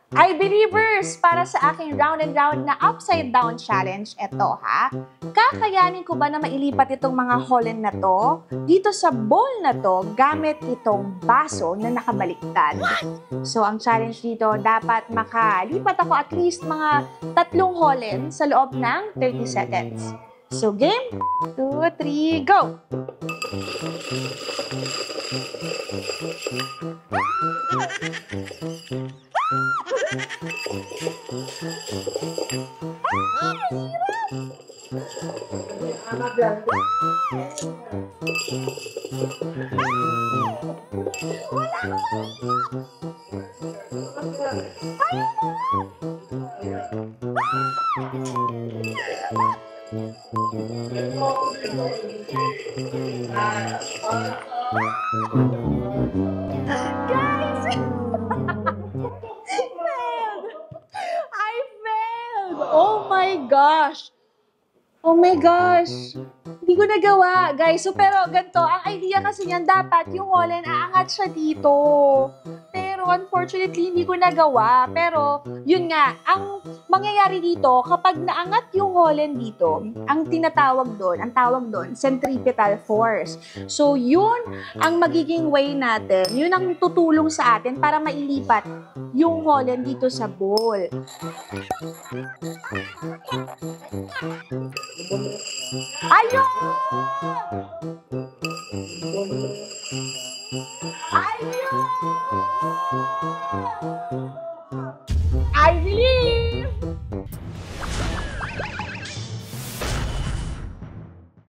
I believers, para sa aking round and round na upside down challenge, eto ha. Kakayanin ko ba na mailipat itong mga holen na to dito sa bowl na to gamit itong baso na nakabaliktad? So ang challenge dito, dapat makalipat ako at least mga 3 holen sa loob ng 30 seconds. So game, 2, 3, go! Guys! Failed! I failed! Oh my gosh! Oh my gosh! Hindi ko nagawa, guys. So, pero ganito, ang idea kasi niyan, dapat yung holen aangat siya dito. Pero, unfortunately, hindi ko nagawa. Pero, yun nga, ang mangyayari dito, kapag naangat yung holen dito, ang tawag doon, centripetal force. So, yun ang magiging way natin. Yun ang tutulong sa atin para mailipat yung holen dito sa bowl. Ayun! Ayun!